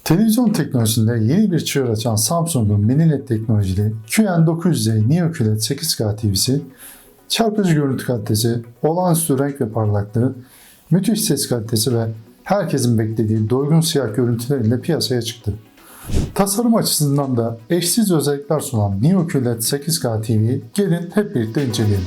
Televizyon teknolojisinde yeni bir çığır açan Samsung'un mini LED teknolojili QN900 Neo QLED 8K TV'si, çarpıcı görüntü kalitesi, olağanüstü renk ve parlaklığı, müthiş ses kalitesi ve herkesin beklediği doygun siyah görüntüleriyle piyasaya çıktı. Tasarım açısından da eşsiz özellikler sunan Neo QLED 8K TV'yi gelin hep birlikte inceleyelim.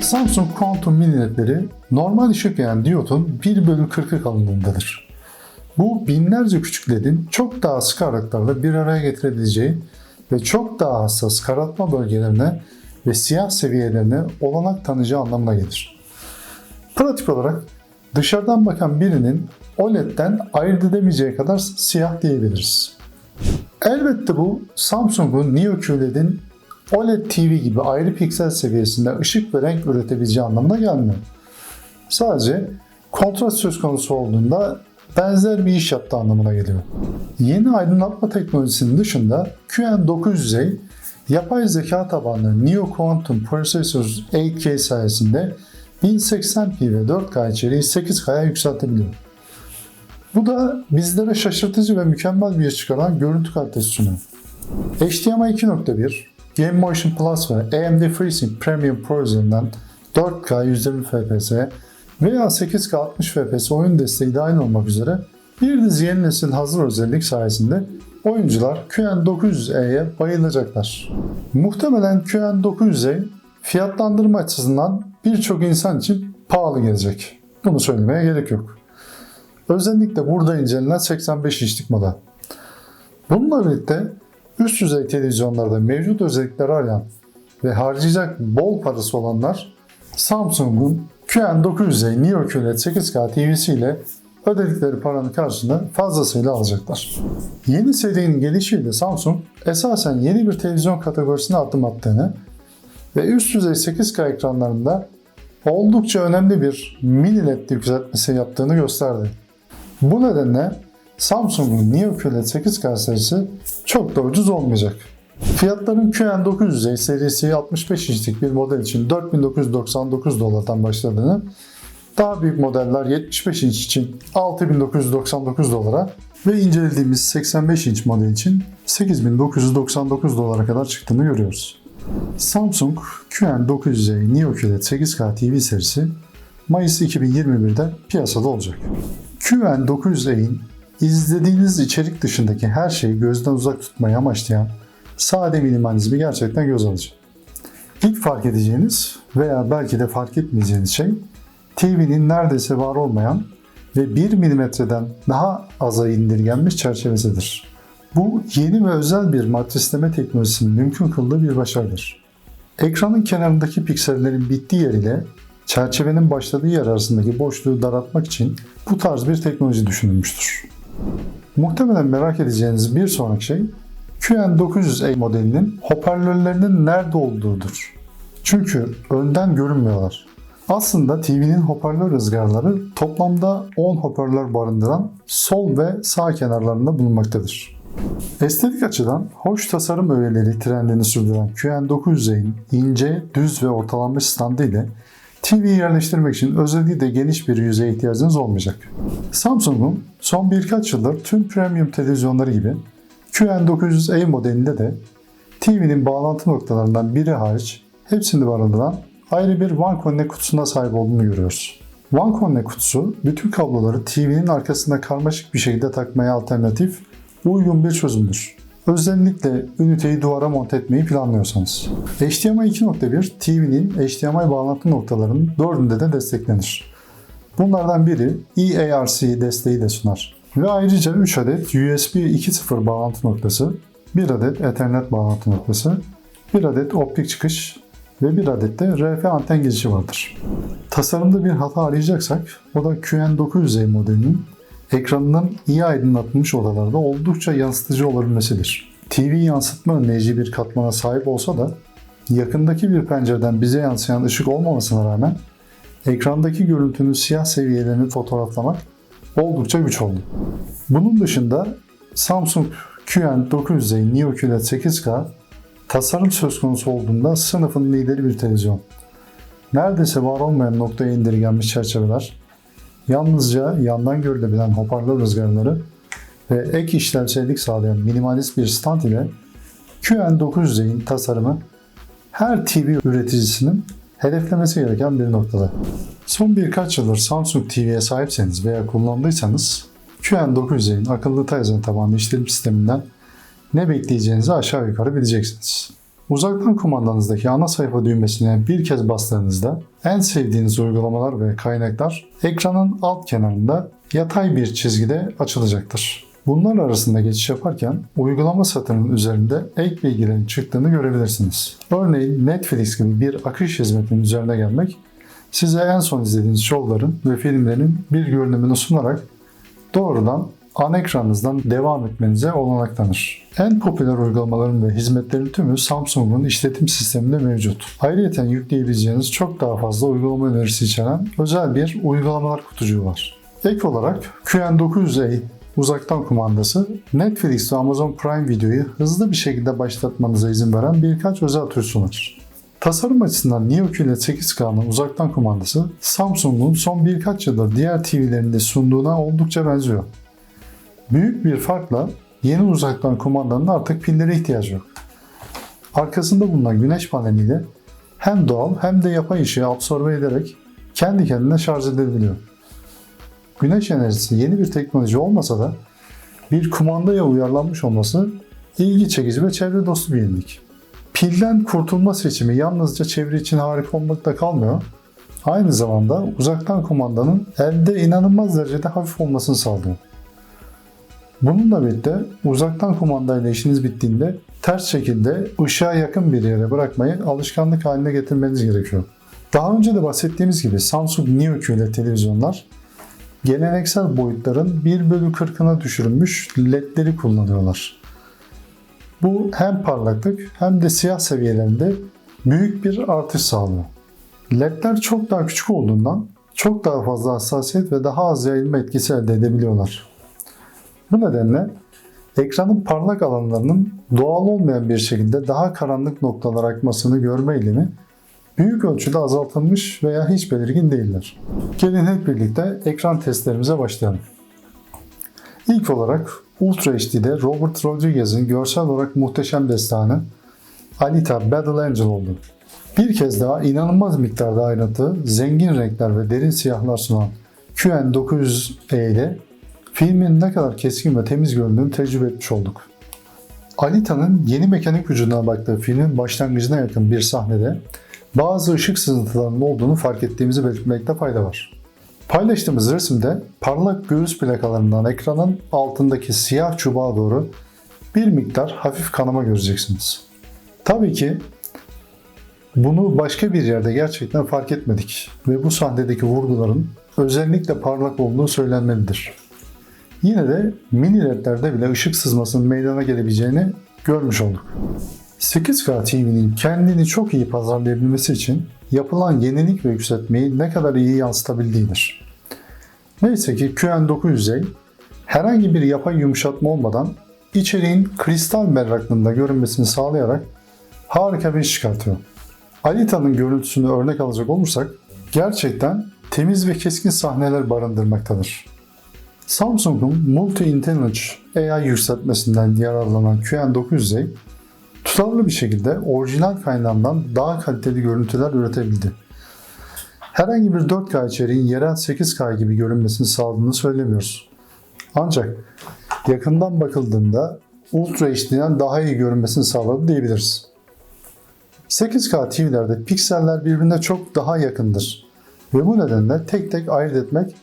Samsung Quantum mini ledleri normal ışık yayan diyotun 1/40'ı kalınlığındadır. Bu binlerce küçük ledin çok daha sık aralıklarla bir araya getirebileceği ve çok daha hassas karartma bölgelerine ve siyah seviyelerine olanak tanıyacağı anlamına gelir. Pratik olarak dışarıdan bakan birinin o ledden ayırt edemeyeceği kadar siyah diyebiliriz. Elbette bu Samsung'un Neo QLED'in OLED TV gibi ayrı piksel seviyesinde ışık ve renk üretebileceği anlamına gelmiyor. Sadece kontrast söz konusu olduğunda benzer bir iş yaptığı anlamına geliyor. Yeni aydınlatma teknolojisinin dışında QN900 yapay zeka tabanlı Neo Quantum Processor 8K sayesinde 1080p ve 4K içeriği 8K'ya yükseltebiliyor. Bu da bizlere şaşırtıcı ve mükemmel bir iş çıkaran görüntü kalitesi sunuyor. HDMI 2.1, Gemotion Plus ve AMD FreeSync Premium Pro üzerinden 4K 120 FPS veya 8K 60 FPS oyun desteği dahil olmak üzere bir dizi yeni nesil hazır özellik sayesinde oyuncular QN900E'ye bayılacaklar. Muhtemelen QN900E fiyatlandırma açısından birçok insan için pahalı gelecek. Bunu söylemeye gerek yok. Özellikle burada incelenen 85 inçlik model. Bununla birlikte üst düzey televizyonlarda mevcut özellikleri arayan ve harcayacak bol parası olanlar Samsung'un QN900 Neo QLED 8K TV'si ile ödedikleri paranın karşılığını fazlasıyla alacaklar. Yeni serinin gelişiyle Samsung esasen yeni bir televizyon kategorisine adım attığını ve üst düzey 8K ekranlarında oldukça önemli bir mini LED yükseltmesi yaptığını gösterdi. Bu nedenle Samsung'un Neo QLED 8K serisi çok da ucuz olmayacak. Fiyatların QN900 serisi 65 inçlik bir model için $4.999'dan başladığını, daha büyük modeller 75 inç için $6.999 ve incelediğimiz 85 inç model için $8.999 kadar çıktığını görüyoruz. Samsung QN900 Neo QLED 8K TV serisi Mayıs 2021'de piyasada olacak. QN900'in izlediğiniz içerik dışındaki her şeyi gözden uzak tutmayı amaçlayan sade minimalizmi gerçekten göz alıcı. İlk fark edeceğiniz veya belki de fark etmeyeceğiniz şey TV'nin neredeyse var olmayan ve 1 mm'den daha aza indirgenmiş çerçevesidir. Bu yeni ve özel bir matrisleme teknolojisinin mümkün kıldığı bir başarıdır. Ekranın kenarındaki piksellerin bittiği yer ile çerçevenin başladığı yer arasındaki boşluğu daraltmak için bu tarz bir teknoloji düşünülmüştür. Muhtemelen merak edeceğiniz bir sonraki şey QN900 modelinin hoparlörlerinin nerede olduğudur. Çünkü önden görünmüyorlar. Aslında TV'nin hoparlör ızgaraları toplamda 10 hoparlör barındıran sol ve sağ kenarlarında bulunmaktadır. Estetik açıdan hoş tasarım öğeleri trendini sürdüren QN900'in ince, düz ve ortalanmış standı ile TV'yi yerleştirmek için özellikle geniş bir yüzeye ihtiyacınız olmayacak. Samsung'un son birkaç yıldır tüm premium televizyonları gibi QN900 modelinde de TV'nin bağlantı noktalarından biri hariç hepsini barındıran ayrı bir One Connect kutusuna sahip olduğunu görüyoruz. One Connect kutusu bütün kabloları TV'nin arkasında karmaşık bir şekilde takmaya alternatif, uygun bir çözümdür. Özellikle üniteyi duvara monte etmeyi planlıyorsanız. HDMI 2.1 TV'nin HDMI bağlantı noktalarının 4'ünde de desteklenir. Bunlardan biri eARC desteği de sunar. Ve ayrıca 3 adet USB 2.0 bağlantı noktası, 1 adet Ethernet bağlantı noktası, 1 adet optik çıkış ve 1 adet de RF anten girişi vardır. Tasarımda bir hata arayacaksak o da QN900 modelinin ekranının iyi aydınlatılmış odalarda oldukça yansıtıcı olabilmesidir. TV yansıtma önleyici bir katmana sahip olsa da yakındaki bir pencereden bize yansıyan ışık olmamasına rağmen ekrandaki görüntünün siyah seviyelerini fotoğraflamak oldukça güç oldu. Bunun dışında Samsung QN900 Neo QLED 8K Tasarım söz konusu olduğunda sınıfın lideri bir televizyon. Neredeyse var olmayan noktaya indirgenmiş çerçeveler, yalnızca yandan görülebilen hoparlör rüzgarları ve ek işlevsellik sağlayan minimalist bir stand ile QN900'in tasarımı her TV üreticisinin hedeflemesi gereken bir noktada. Son birkaç yıldır Samsung TV'ye sahipseniz veya kullandıysanız QN900'in akıllı televizyon tabanlı işletim sisteminden ne bekleyeceğinizi aşağı yukarı bileceksiniz. Uzaktan kumandanızdaki ana sayfa düğmesine bir kez bastığınızda en sevdiğiniz uygulamalar ve kaynaklar ekranın alt kenarında yatay bir çizgide açılacaktır. Bunlar arasında geçiş yaparken uygulama satırının üzerinde ek bilgilerin çıktığını görebilirsiniz. Örneğin Netflix gibi bir akış hizmetinin üzerine gelmek size en son izlediğiniz şovların ve filmlerin bir görünümünü sunarak doğrudan ana ekranınızdan devam etmenize olanak tanır. En popüler uygulamaların ve hizmetlerin tümü Samsung'un işletim sisteminde mevcut. Ayrıca yükleyebileceğiniz çok daha fazla uygulama önerisi içeren özel bir uygulamalar kutucuğu var. Ek olarak QN900A uzaktan kumandası Netflix ve Amazon Prime Video'yu hızlı bir şekilde başlatmanıza izin veren birkaç özel tür sunar. Tasarım açısından Neo QLED 8K'nın uzaktan kumandası Samsung'un son birkaç yıldır diğer TV'lerinde sunduğuna oldukça benziyor. Büyük bir farkla yeni uzaktan kumandanın artık pillere ihtiyacı yok. Arkasında bulunan güneş paneliyle hem doğal hem de yapay ışığı absorbe ederek kendi kendine şarj edilebiliyor. Güneş enerjisi yeni bir teknoloji olmasa da bir kumandaya uyarlanmış olması ilgi çekici ve çevre dostu bir yenilik. Pilden kurtulma seçimi yalnızca çevre için harika olmakta kalmıyor, aynı zamanda uzaktan kumandanın elde inanılmaz derecede hafif olmasını sağlıyor. Bununla birlikte uzaktan kumandayla işiniz bittiğinde ters şekilde ışığa yakın bir yere bırakmayı alışkanlık haline getirmeniz gerekiyor. Daha önce de bahsettiğimiz gibi Samsung Neo QLED televizyonlar geleneksel boyutların 1/40'ına düşürülmüş LED'leri kullanıyorlar. Bu hem parlaklık hem de siyah seviyelerinde büyük bir artış sağlıyor. LED'ler çok daha küçük olduğundan çok daha fazla hassasiyet ve daha az yayılma etkisi elde edebiliyorlar. Bu nedenle ekranın parlak alanlarının doğal olmayan bir şekilde daha karanlık noktalara akmasını görme eğilimi büyük ölçüde azaltılmış veya hiç belirgin değiller. Gelin hep birlikte ekran testlerimize başlayalım. İlk olarak Ultra HD'de Robert Rodriguez'in görsel olarak muhteşem destanı Alita Battle Angel oldu. Bir kez daha inanılmaz miktarda ayrıntı, zengin renkler ve derin siyahlar sunan QN900E ile filmin ne kadar keskin ve temiz göründüğünü tecrübe etmiş olduk. Alita'nın yeni mekanik vücuduna baktığı filmin başlangıcına yakın bir sahnede bazı ışık sızıntılarının olduğunu fark ettiğimizi belirtmekte fayda var. Paylaştığımız resimde parlak göğüs plakalarından ekranın altındaki siyah çubuğa doğru bir miktar hafif kanama göreceksiniz. Tabii ki bunu başka bir yerde gerçekten fark etmedik ve bu sahnedeki vurguların özellikle parlak olduğu söylenmelidir. Yine de mini ledlerde bile ışık sızmasının meydana gelebileceğini görmüş olduk. 8K TV'nin kendini çok iyi pazarlayabilmesi için yapılan yenilik ve yükseltmeyi ne kadar iyi yansıtabildiğidir. Neyse ki QN900A herhangi bir yapay yumuşatma olmadan içeriğin kristal berraklığında görünmesini sağlayarak harika bir iş çıkartıyor. Alita'nın görüntüsünü örnek alacak olursak gerçekten temiz ve keskin sahneler barındırmaktadır. Samsung'un Multi-Intelligence AI yükseltmesinden yararlanan QN900A tutarlı bir şekilde orijinal kaynağından daha kaliteli görüntüler üretebildi. Herhangi bir 4K içeriğin yerel 8K gibi görünmesini sağladığını söylemiyoruz. Ancak yakından bakıldığında Ultra HD'den daha iyi görünmesini sağladı diyebiliriz. 8K TV'lerde pikseller birbirine çok daha yakındır ve bu nedenle tek tek ayırt etmek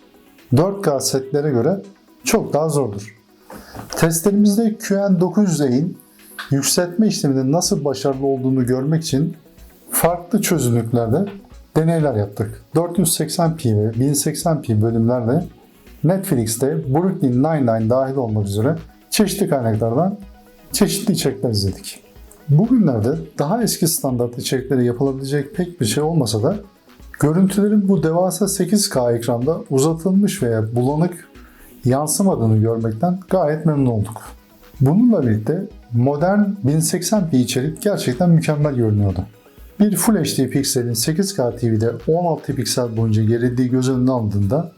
4K setlere göre çok daha zordur. Testlerimizde QN900A'in yükseltme işleminin nasıl başarılı olduğunu görmek için farklı çözünürlüklerde deneyler yaptık. 480p ve 1080p bölümlerle Netflix'te Brooklyn Nine-Nine dahil olmak üzere çeşitli kaynaklardan çeşitli içerikler izledik. Bugünlerde daha eski standart içeriklere yapılabilecek pek bir şey olmasa da görüntülerin bu devasa 8K ekranda uzatılmış veya bulanık yansımadığını görmekten gayet memnun olduk. Bununla birlikte modern 1080p içerik gerçekten mükemmel görünüyordu. Bir Full HD pikselin 8K TV'de 16 piksel boyunca gerildiği göz önüne alındığında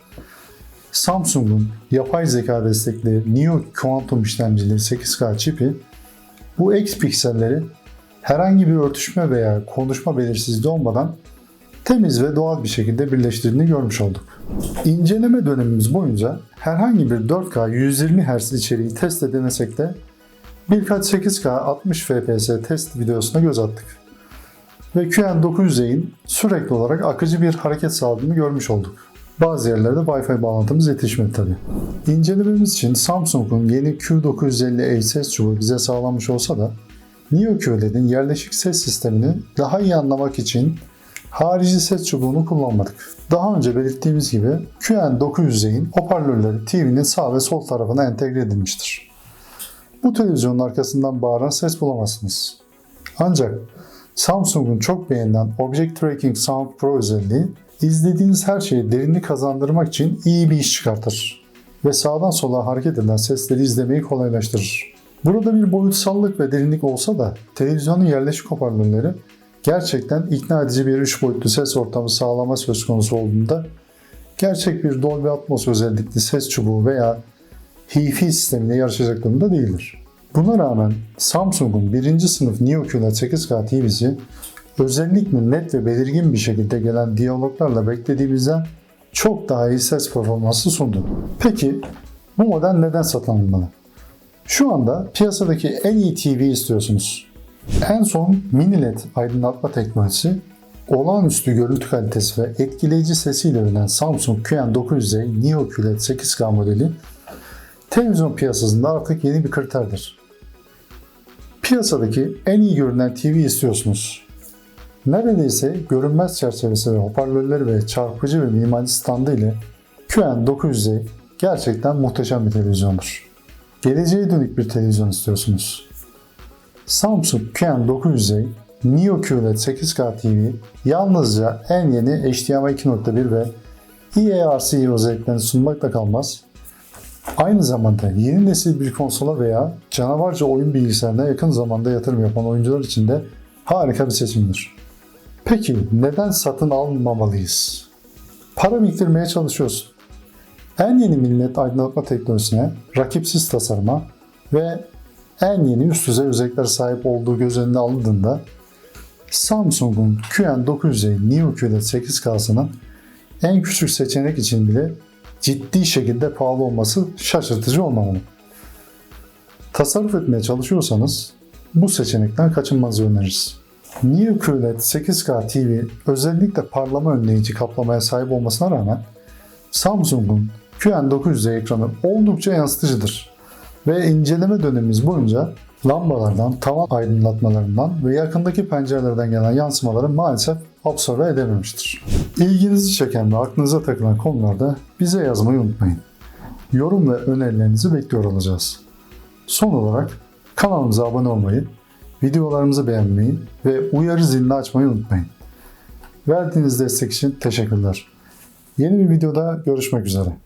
Samsung'un yapay zeka destekli Neo Quantum işlemcili 8K çipi bu X pikselleri herhangi bir örtüşme veya konuşma belirsizliği olmadan temiz ve doğal bir şekilde birleştirdiğini görmüş olduk. İnceleme dönemimiz boyunca herhangi bir 4K 120 Hz içeriği test edemesek de birkaç 8K 60 FPS test videosuna göz attık. Ve QN900'in sürekli olarak akıcı bir hareket sağladığını görmüş olduk. Bazı yerlerde Wi-Fi bağlantımız yetişmedi tabi. İncelememiz için Samsung'un yeni Q950A ses çubuğu bize sağlanmış olsa da Neo QLED'in yerleşik ses sistemini daha iyi anlamak için harici ses çubuğunu kullanmadık. Daha önce belirttiğimiz gibi QN900'in hoparlörleri TV'nin sağ ve sol tarafına entegre edilmiştir. Bu televizyonun arkasından bağıran ses bulamazsınız. Ancak Samsung'un çok beğenilen Object Tracking Sound Pro özelliği izlediğiniz her şeyi derinlik kazandırmak için iyi bir iş çıkartır ve sağdan sola hareket eden sesleri izlemeyi kolaylaştırır. Burada bir boyutsallık ve derinlik olsa da televizyonun yerleşik hoparlörleri gerçekten ikna edici bir 3 boyutlu ses ortamı sağlama söz konusu olduğunda gerçek bir Dolby Atmos özellikli ses çubuğu veya Hi-Fi sistemiyle yarışacak durumda değildir. Buna rağmen Samsung'un 1. sınıf Neo QLED 8K TV'si özellikle net ve belirgin bir şekilde gelen diyaloglarla beklediğimizden çok daha iyi ses performansı sundu. Peki bu model neden satın alınmalı? Şu anda piyasadaki en iyi TV istiyorsunuz. En son mini LED aydınlatma teknolojisi, olağanüstü görüntü kalitesi ve etkileyici sesiyle övülen Samsung QN900 Neo QLED 8K modeli televizyon piyasasında artık yeni bir kriterdir. Piyasadaki en iyi görünen TV istiyorsunuz. Neredeyse görünmez çerçevesi ve hoparlörleri ve çarpıcı ve minimalist standı ile QN900 gerçekten muhteşem bir televizyondur. Geleceğe dönük bir televizyon istiyorsunuz. Samsung QN900 Neo QLED 8K TV yalnızca en yeni HDMI 2.1 ve eARC özelliklerini sunmakla kalmaz, aynı zamanda yeni nesil bir konsola veya canavarca oyun bilgisayarına yakın zamanda yatırım yapan oyuncular için de harika bir seçimdir. Peki neden satın almamalıyız? Para biriktirmeye çalışıyorsun. En yeni millet aydınlatma teknolojisine, rakipsiz tasarıma ve en yeni üst düzey özelliklere sahip olduğu göz önüne alındığında Samsung'un QN900 Neo QLED 8K'sının en küçük seçenek için bile ciddi şekilde pahalı olması şaşırtıcı olmamalı. Tasarruf etmeye çalışıyorsanız bu seçenekten kaçınmanızı öneririz. Neo QLED 8K TV özellikle parlama önleyici kaplamaya sahip olmasına rağmen Samsung'un QN900 ekranı oldukça yansıtıcıdır ve inceleme dönemimiz boyunca lambalardan, tavan aydınlatmalarından ve yakındaki pencerelerden gelen yansımaları maalesef absorbe edememiştir. İlginizi çeken ve aklınıza takılan konularda bize yazmayı unutmayın. Yorum ve önerilerinizi bekliyor olacağız. Son olarak kanalımıza abone olmayı, videolarımızı beğenmeyi ve uyarı zilini açmayı unutmayın. Verdiğiniz destek için teşekkürler. Yeni bir videoda görüşmek üzere.